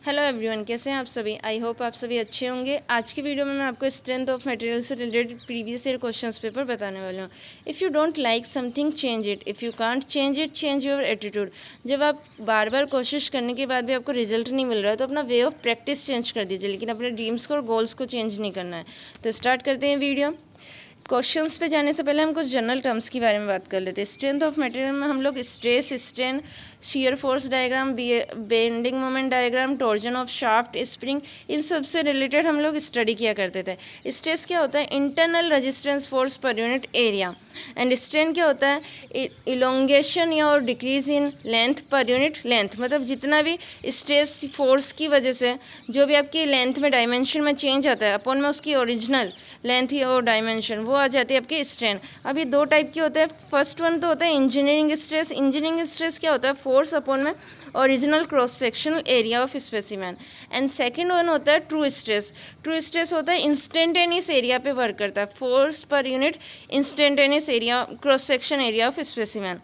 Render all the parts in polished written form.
Hello everyone, कैसे हैं आप सभी। आई होप आप सभी अच्छे होंगे। आज की वीडियो में मैं आपको स्ट्रेंथ ऑफ मटेरियल से related previous year questions paper बताने वाला हूँ। If you don't like something, change it. If you can't change it, change your attitude. जब आप बार बार कोशिश करने के बाद भी आपको रिजल्ट नहीं मिल रहा है तो अपना वे ऑफ प्रैक्टिस चेंज कर दीजिए, लेकिन अपने ड्रीम्स को और गोल्स को चेंज नहीं करना है। तो स्टार्ट करते हैं वीडियो। क्वेश्चंस पे जाने से पहले हम कुछ जनरल टर्म्स के बारे में बात कर लेते हैं। स्ट्रेंथ ऑफ मटेरियल में हम लोग stress, strain, shear force diagram, bending moment diagram, torsion of shaft, spring, इन सब से रिलेटेड हम लोग स्टडी किया करते थे। स्ट्रेस क्या होता है? Internal resistance force per unit area. And strain क्या होता है? इलोंगेशन या और decrease in length per unit length. मतलब जितना भी स्ट्रेस फोर्स की वजह से जो भी आपकी लेंथ में डायमेंशन में चेंज आता है अपॉन में उसकी ओरिजिनल लेंथ या और डायमेंशन वो आ जाती है आपकी स्ट्रेन। अभी दो टाइप की होते हैं। फर्स्ट वन तो होता है इंजीनियरिंग स्ट्रेस। इंजीनियरिंग स्ट्रेस क्या होता है? फोर्स अपॉन में original cross sectional area of specimen. And second one होता है ट्रू स्ट्रेस। ट्रू स्ट्रेस होता है इंस्टेंटेनियस एरिया पे वर्क करता है, force per unit instantaneous area cross section area of specimen.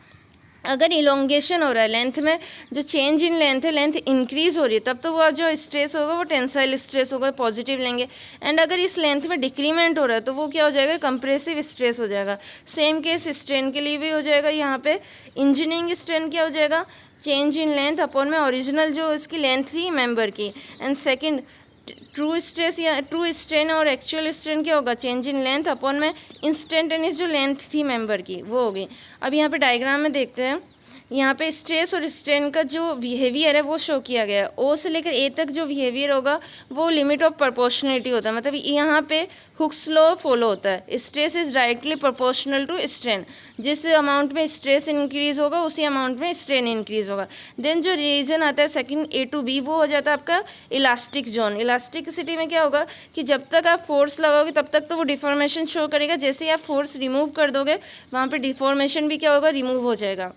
अगर इलोंगेशन हो रहा है, लेंथ में जो चेंज इन लेंथ है, लेंथ इंक्रीज हो रही है, तब तो वो जो स्ट्रेस होगा वो टेंसाइल स्ट्रेस होगा, पॉजिटिव लेंगे। एंड अगर इस लेंथ में डिक्रीमेंट हो रहा है तो वो क्या हो जाएगा? कंप्रेसिव स्ट्रेस हो जाएगा। सेम केस स्ट्रेन के लिए भी हो जाएगा। यहाँ पे इंजीनियरिंग स्ट्रेन क्या हो जाएगा? चेंज इन लेंथ अपॉन में ओरिजिनल जो इसकी लेंथ थी मेंबर की। एंड सेकंड ट्रू स्ट्रेस या ट्रू स्ट्रेन और एक्चुअल स्ट्रेन क्या होगा? चेंज इन लेंथ अपॉन में इंस्टेंटेनियस जो लेंथ थी मेंबर की वो होगी। अब यहाँ पे डायग्राम में देखते हैं। यहाँ पे स्ट्रेस और स्ट्रेन का जो बिहेवियर है वो शो किया गया है। ओ से लेकर ए तक जो बिहेवियर होगा वो लिमिट ऑफ प्रोपोर्शनलिटी होता है। मतलब यहाँ पे हुक्स लॉ फॉलो होता है। Stress is directly proportional to strain. जिस अमाउंट में स्ट्रेस इंक्रीज होगा उसी अमाउंट में स्ट्रेन इंक्रीज होगा। देन जो रीजन आता है सेकंड ए टू बी वो हो जाता है आपका इलास्टिक जोन। इलास्टिसिटी में क्या होगा कि जब तक आप फोर्स लगाओगे तब तक तो वो डिफॉर्मेशन शो करेगा। जैसे ही आप फोर्स रिमूव कर दोगे वहाँ पे डिफॉर्मेशन भी क्या होगा? रिमूव हो जाएगा।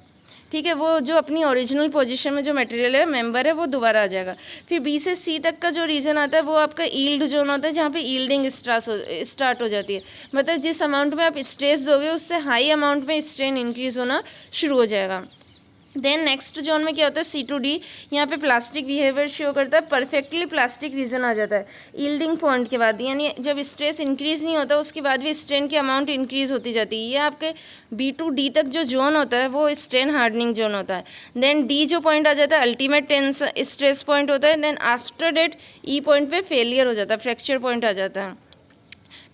ठीक है, वो जो अपनी ओरिजिनल पोजीशन में जो मटेरियल है मेंबर है वो दोबारा आ जाएगा। फिर बी से सी तक का जो रीजन आता है वो आपका ईल्ड जोन होता है, जहाँ पे ईल्डिंग स्टार्ट हो जाती है। मतलब जिस अमाउंट में आप स्ट्रेस दोगे उससे हाई अमाउंट में स्ट्रेन इंक्रीज होना शुरू हो जाएगा। देन नेक्स्ट जोन में क्या होता है? सी टू डी। यहाँ पे प्लास्टिक बिहेवियर शो करता है, परफेक्टली प्लास्टिक रीजन आ जाता है यील्डिंग पॉइंट के बाद। यानी जब स्ट्रेस इंक्रीज नहीं होता उसके बाद भी स्ट्रेन की अमाउंट इंक्रीज होती जाती है। ये आपके बी टू डी तक जो जोन होता है वो स्ट्रेन हार्डनिंग जोन होता है। देन डी जो पॉइंट आ जाता है अल्टीमेट टेंस स्ट्रेस पॉइंट होता है। Then after that E point पे फेलियर हो जाता है, फ्रैक्चर पॉइंट आ जाता है।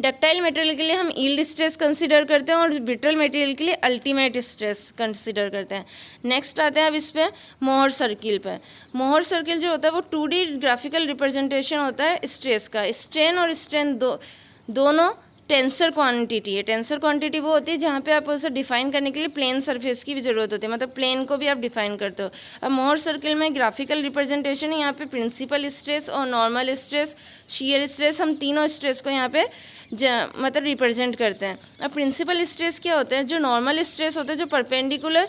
डक्टाइल मटेरियल के लिए हम यील्ड स्ट्रेस कंसीडर करते हैं और ब्रिटल मटेरियल के लिए अल्टीमेट स्ट्रेस कंसीडर करते हैं। नेक्स्ट आते हैं अब इस पे मोहर सर्किल पे। मोहर सर्किल जो होता है वो 2D ग्राफिकल रिप्रेजेंटेशन होता है स्ट्रेस का। स्ट्रेन और स्ट्रेन दोनों टेंसर क्वांटिटी है। टेंसर क्वांटिटी वो होती है जहाँ पे आप उसे डिफाइन करने के लिए प्लेन सरफेस की भी जरूरत होती है, मतलब प्लेन को भी आप डिफाइन करते हो। अब मोहर सर्किल में ग्राफिकल रिप्रेजेंटेशन है। यहाँ पे प्रिंसिपल स्ट्रेस और नॉर्मल स्ट्रेस, शियर स्ट्रेस, हम तीनों स्ट्रेस को यहाँ पे मतलब रिप्रेजेंट करते हैं। अब प्रिंसिपल स्ट्रेस क्या होता है? जो नॉर्मल स्ट्रेस होते हैं जो परपेंडिकुलर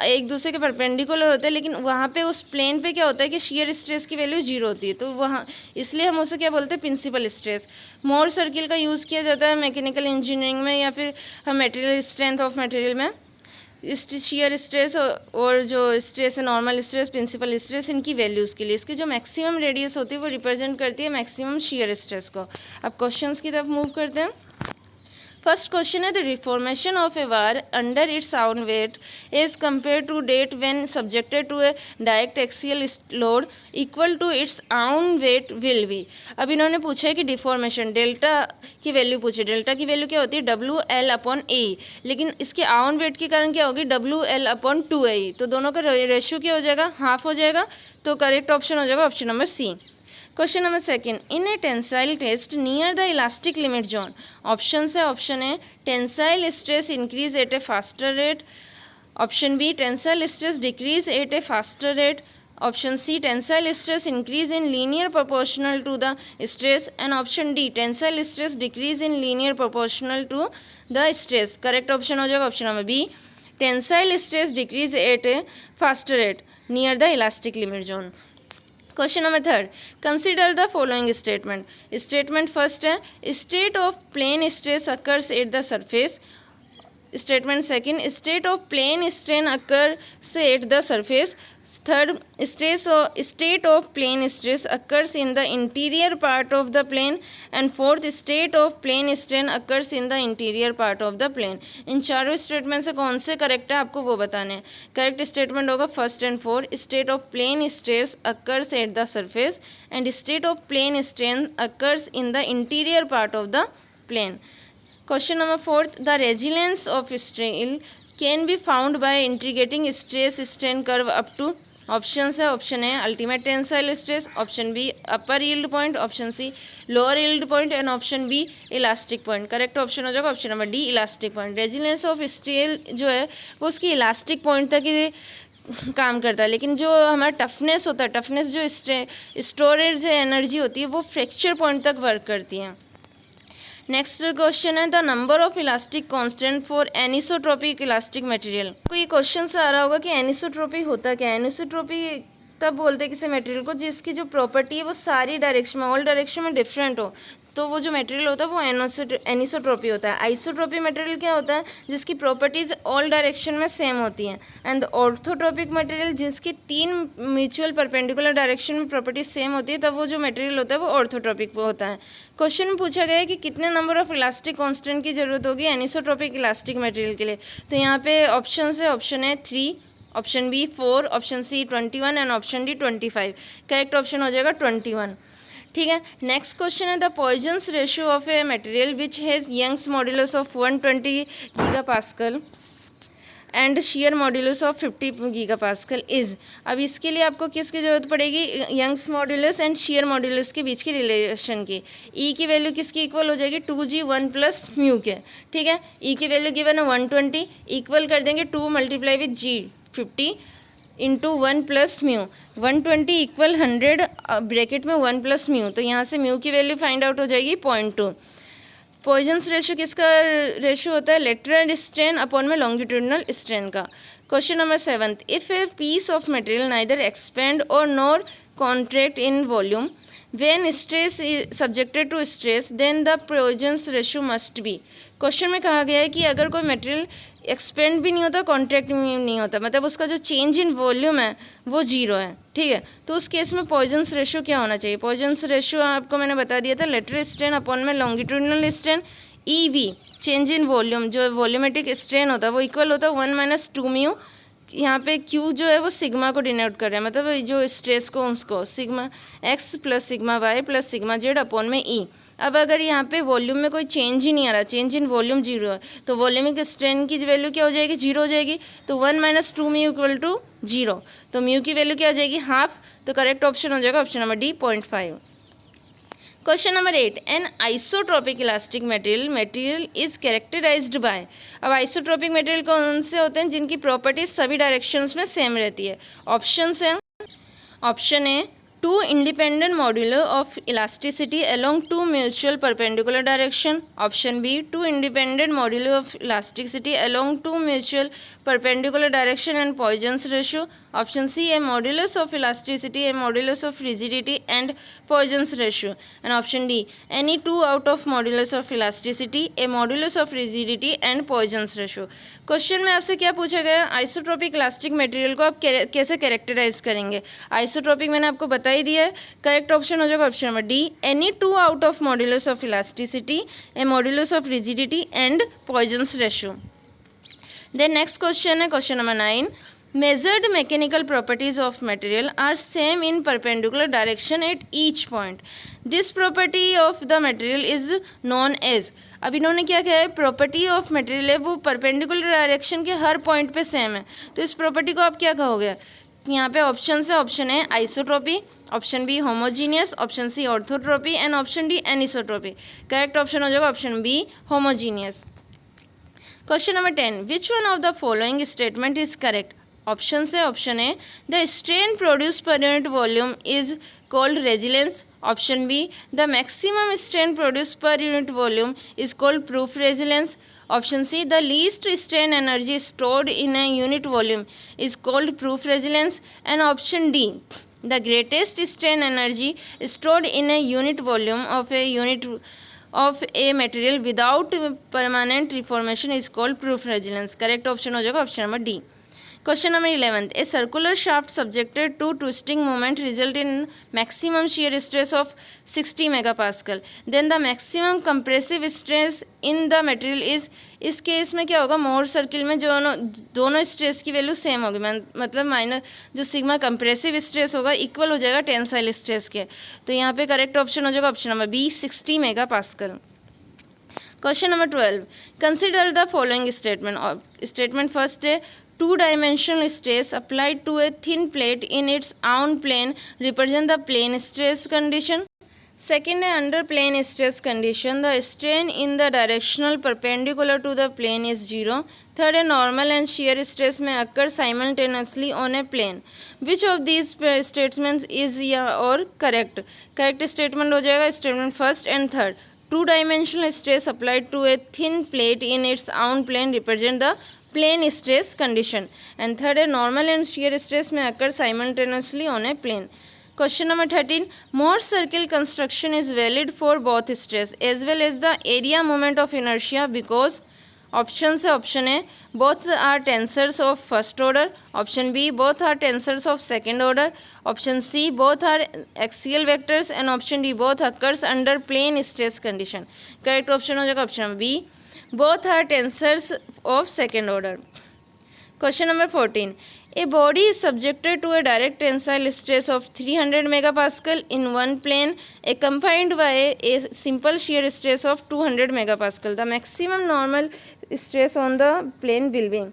एक दूसरे के परपेंडिकुलर होते हैं, लेकिन वहाँ पे उस प्लेन पे क्या होता है कि शियर स्ट्रेस की वैल्यू 0 होती है, तो वहाँ इसलिए हम उसे क्या बोलते हैं? Principal stress. मोहर सर्किल का यूज़ किया जाता है मैकेनिकल इंजीनियरिंग में या फिर हम मटेरियल स्ट्रेंथ ऑफ मटेरियल में। शियर स्ट्रेस और जो स्ट्रेस है नॉर्मल स्ट्रेस, प्रिंसिपल स्ट्रेस, इनकी वैल्यूज़ के लिए इसकी जो मैक्सिमम रेडियस होती है वो रिप्रेजेंट करती है मैक्सिमम शियर स्ट्रेस को। अब क्वेश्चंस की तरफ मूव करते हैं। फर्स्ट क्वेश्चन है the deformation of a bar under its own weight as compare to that when subjected to a direct axial load equal to its own weight will be. अब इन्होंने पूछा है कि डिफॉर्मेशन डेल्टा की value पूछी। Delta की value क्या होती है? WL अपॉन ए, लेकिन इसके आउन वेट के कारण क्या होगी? WL upon 2AE। तो दोनों का रेशियो क्या हो जाएगा? हाफ हो जाएगा। तो करेक्ट ऑप्शन हो जाएगा option number C. Question number second, in a tensile test near the elastic limit zone. Option है option A tensile stress increase at a faster rate, option B tensile stress decrease at a faster rate, option C tensile stress increase in linear proportional to the stress, and option D tensile stress decrease in linear proportional to the stress. Correct option हो जाएगा option number B tensile stress decrease at a faster rate near the elastic limit zone. Question number third, consider the following statement. Statement first है state of plane stress occurs at the surface. Statement second, state of plane strain occurs at the surface. Third, state of plane stress occurs in the interior part of the plane, and fourth, state of plane strain occurs in the interior part of the plane. इन चारों statement से कौन से correct है आपको वो बताने हैं. Correct statement होगा first and fourth. State of plane stress occurs at the surface and state of plane strain occurs in the interior part of the plane. Question number fourth, the resilience of steel can be found by integrating stress strain curve up to. Option है, option A ultimate tensile stress, option B upper yield point, option C lower yield point and option B elastic point. Correct option हो जाएगा option number D elastic point. Resilience of steel जो है वो उसकी elastic point तक ही काम करता है, लेकिन जो हमारा टफनेस होता है, टफनेस जो स्टोरेज एनर्जी होती है वो फ्रैक्चर पॉइंट तक वर्क करती है. नेक्स्ट क्वेश्चन है the number of elastic constant for anisotropic elastic material. कोई क्वेश्चन से आ रहा होगा कि एनिसोट्रोपी होता क्या है. एनिसोट्रोपी तब बोलते हैं किसी मटेरियल को जिसकी जो प्रॉपर्टी है वो सारी डायरेक्शन में, ऑल डायरेक्शन में डिफरेंट हो, तो वो जो मटेरियल होता है वो एनिसोट्रोपी होता है. आइसोट्रोपी मटेरियल क्या होता है, जिसकी प्रॉपर्टीज ऑल डायरेक्शन में सेम होती हैं. एंड ऑर्थोट्रोपिक मटेरियल जिसकी 3 म्यूचुअल परपेंडिकुलर डायरेक्शन में प्रॉपर्टीज सेम होती है, तब वो जो मटेरियल होता है वो ऑर्थोट्रोपिक होता है. क्वेश्चन में पूछा गया है कि कितने नंबर ऑफ इलास्टिक कांस्टेंट की जरूरत होगी एनिसोट्रोपिक इलास्टिक मटेरियल के लिए. तो यहाँ पे ऑप्शन है, option A 3, option B 4, option C 21 and option D 25. Correct option हो जाएगा 21. ठीक है. नेक्स्ट क्वेश्चन है the Poisson's ratio of a material which has Young's modulus of 120 gigapascal and shear modulus of 50 gigapascal is. अब इसके लिए आपको किसकी ज़रूरत पड़ेगी, Young's modulus and shear modulus के बीच की रिलेशन की. ई की वैल्यू किसकी इक्वल हो जाएगी, 2g 1 प्लस म्यू के. ठीक है. ई की वैल्यू गिवन है 120, इक्वल कर देंगे 2 multiply with G 50 into 1 plus mu. 120 equal 100 bracket में 1 प्लस म्यू, तो यहाँ से म्यू की वैल्यू फाइंड आउट हो जाएगी 0.2. पॉइजन्स रेशियो किसका रेशियो होता है, लेटरल स्ट्रेन अपॉन में लॉन्गिट्यूडिनल स्ट्रेन का. Question number 7, if a piece of material neither expand और nor contract in volume when stress is subjected to stress then the Poisson's ratio must be. Question में कहा गया है कि अगर कोई मटेरियल एक्सपेंड भी नहीं होता, कॉन्ट्रैक्ट भी नहीं होता, मतलब उसका जो चेंज इन वॉल्यूम है वो 0 है. ठीक है. तो उस केस में पॉइजन्स रेशियो क्या होना चाहिए. पॉइजन्स रेशियो आपको मैंने बता दिया था, लेटरल स्ट्रेन अपॉन में longitudinal strain EV change in volume, जो वॉल्यूमेट्रिक स्ट्रेन होता है वो इक्वल होता है 1 - 2 म्यू. यहाँ पे Q जो है वो सिग्मा को डिनोट कर रहा है, मतलब जो स्ट्रेस को उसको sigma x plus sigma y plus sigma z upon में E. अब अगर यहाँ पे वॉल्यूम में कोई चेंज ही नहीं आ रहा, चेंज इन वॉल्यूम 0 है, तो वॉल्यूमिक स्ट्रेन की वैल्यू क्या हो जाएगी, 0 हो जाएगी. तो 1 - 2 म्यू इक्वल टू 0, तो म्यू की वैल्यू क्या आ जाएगी, हाफ. तो करेक्ट ऑप्शन हो जाएगा option number D 0.5. Question number 8, an isotropic elastic material is characterized by. अब आइसोट्रोपिक मटेरियल कौन से होते हैं, जिनकी प्रॉपर्टीज सभी डायरेक्शंस में सेम रहती है. ऑप्शन है, option A 2 independent modular of elasticity along 2 mutual perpendicular direction. Option B 2 independent modular of elasticity along 2 mutual perpendicular direction and Poisson's ratio. Option C a modulus of elasticity, a modulus of rigidity and Poisson's ratio. And option D any 2 out of modulus of elasticity, a modulus of rigidity and Poisson's ratio. Question में आपसे क्या पूछा गया, isotropic elastic material को आप कैसे characterise करेंगे. Isotropic मैंने आपको बता ही दिया है. करेक्ट ऑप्शन हो जाएगा option number D any 2 out of modulus of elasticity, a modulus of rigidity and Poisson's ratio. Then next question है question number 9. Measured mechanical properties of material are same in perpendicular direction at each point. This property of the material is known as. अब इन्होंने क्या कहा है, property of material है वो perpendicular direction के हर point पे सेम है, तो इस प्रॉपर्टी को आप क्या कहोगे. यहाँ पे ऑप्शन है, option A isotropy, option B homogeneous, option C orthotropy and option D anisotropy. Correct option हो जाएगा option B homogeneous. Question number 10. Which one of the following statement is correct. Option है, option A the strain produce per unit volume is called resilience. Option B the maximum strain produce per unit volume is called proof resilience. Option C the least strain energy stored in a unit volume is called proof resilience. And option D the greatest strain energy stored in a unit volume of a material without permanent reformation is called proof resilience. Correct option हो जाएगा option number D. Question number 11. A circular shaft subjected to twisting moment result in maximum shear stress of 60 megapascal. Then the maximum compressive stress in the material is, इस case में क्या होगा, मोर circle में जो दोनों stress की value same होगी, मतलब माइनस जो सिग्मा कंप्रेसिव स्ट्रेस होगा इक्वल हो जाएगा टेंसाइल स्ट्रेस के। तो यहाँ पे करेक्ट ऑप्शन हो जाएगा option number B 60 megapascal. Question number 12. Consider the following statement. Statement first है, two-dimensional stress applied to a thin plate in its own plane represent the plane stress condition. Second, under plane stress condition, the strain in the directional perpendicular to the plane is 0. Third, a normal and shear stress may occur simultaneously on a plane. Which of these statements is or correct? Correct statement हो जाएगा statement first and third. Two-dimensional stress applied to a thin plate in its own plane represent the plane stress condition, and third, a normal and shear stress may occur simultaneously on a plane. Question number 13. Morse circle construction is valid for both stress as well as the area moment of inertia because option से option A both are tensors of first order, option B both are tensors of second order, option C both are axial vectors, and option D both occurs under plane stress condition. Correct option हो जाएगा option B both are tensors of second order. Question number 14. A body is subjected to a direct tensile stress of 300 megapascal in one plane accompanied by a simple shear stress of 200 megapascal. The maximum normal stress on the plane will be,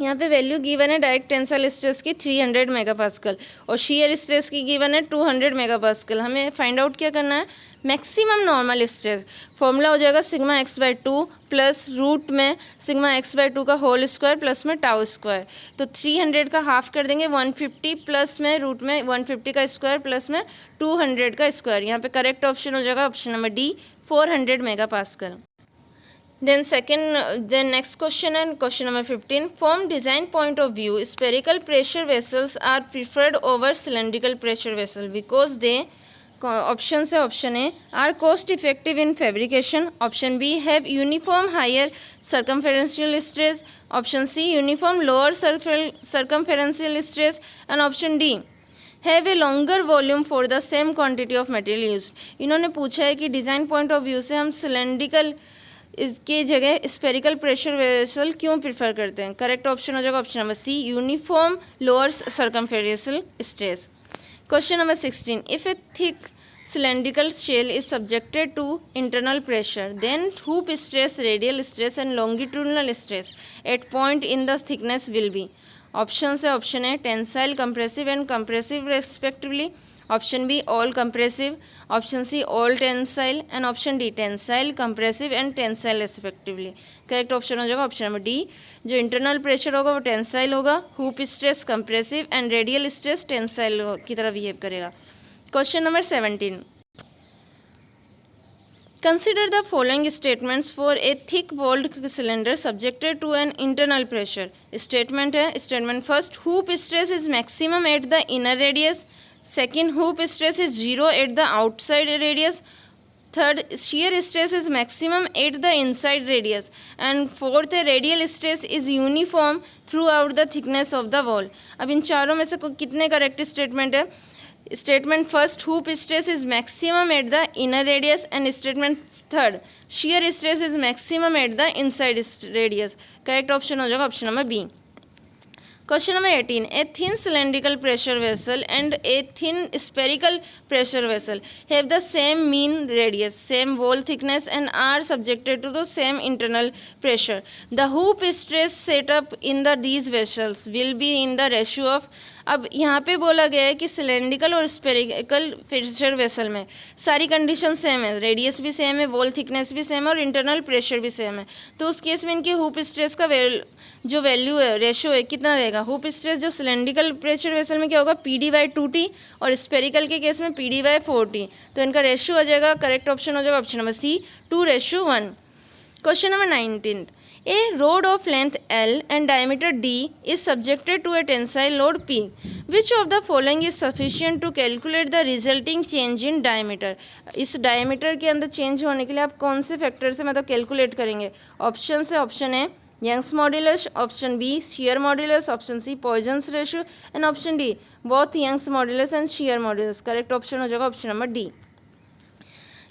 यहाँ पे value given है direct tensile stress की 300 megapascal और shear stress की given है 200 megapascal. हमें find out क्या करना है, मैक्सिमम नॉर्मल स्ट्रेस। फॉर्मूला हो जाएगा सिग्मा x/2 प्लस रूट में सिग्मा x/2 का होल स्क्वायर प्लस में टाउ स्क्वायर। तो 300 का हाफ कर देंगे 150 प्लस में रूट में 150 का स्क्वायर प्लस में 200 का स्क्वायर। यहाँ पे करेक्ट ऑप्शन हो जाएगा option number D 400 megapascal. Then next question and question number 15. From design point of view, spherical pressure vessels are preferred over cylindrical pressure vessel because they, option से option A, are cost effective in fabrication, option B have uniform higher circumferential stress, option C uniform lower circumferential stress, and option D have a longer volume for the same quantity of material use. इन्होंने पूछा है कि design point of view से हम cylindrical इसकी जगह spherical pressure vessel क्यों prefer करते हैं। करेक्ट ऑप्शन हो जाएगा option number C uniform lower circumferential stress. Question number 16. If a thick cylindrical shell is subjected to internal pressure, then hoop stress, radial stress and longitudinal stress at point in the thickness will be. Option से option है tensile, compressive and compressive respectively, option B all compressive, option C all tensile and option D tensile, compressive and tensile respectively. Correct option हो जाएगा option number D, जो internal pressure होगा वो tensile होगा, hoop stress compressive and radial stress tensile की तरह behave करेगा। Question number 17. Consider the following statements for a thick walled cylinder subjected to an internal pressure. Statement है, statement first, hoop stress is maximum at the inner radius. Second, hoop stress is 0 at the outside radius. Third, shear stress is maximum at the inside radius. And fourth, radial stress is uniform throughout the thickness of the wall. अब इन चारों में से कितने correct statement है। Statement first, hoop stress is maximum at the inner radius, and statement third, shear stress is maximum at the inside radius. Correct option हो जाएगा option number B. Question number 18. A thin cylindrical pressure vessel and a thin spherical pressure vessel have the same mean radius, same wall thickness and are subjected to the same internal pressure. The hoop stress set up in these vessels will be in the ratio of, अब यहाँ पे बोला गया है कि cylindrical और spherical pressure vessel में सारी कंडीशन सेम है, रेडियस भी सेम है, वॉल थिकनेस भी सेम है और इंटरनल प्रेशर भी सेम है। तो उस केस में इनकी हुप स्ट्रेस का जो वैल्यू है, रेशो है, कितना रहेगा। हुप स्ट्रेस जो सिलेंड्रिकल प्रेशर वेसल में क्या होगा PD/2T और स्पेरिकल के केस में PD/4T। तो इनका रेशो आ जाएगा, करेक्ट ऑप्शन हो जाएगा option number C 2:1। Question number 19. A rod of length L and diameter D is subjected to a tensile load P. Which of the following is sufficient to calculate the resulting change in diameter? इस diameter के अंदर change होने के लिए आप कौन से factor से मतलब कैलकुलेट करेंगे। ऑप्शन से ऑप्शन है Young's modulus, option B shear modulus, option C Poisson's ratio and option D both Young's modulus and shear modulus। Correct option हो जाएगा option number D.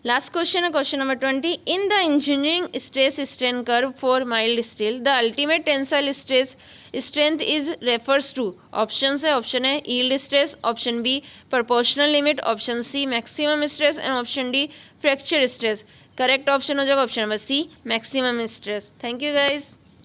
Last question है question number 20। In the engineering stress strain curve for mild steel the ultimate tensile stress strength is refers to. Option है option है yield stress, option B proportional limit, option C maximum stress and option D fracture stress. Correct option हो जाएगा option number C maximum stress. Thank you guys.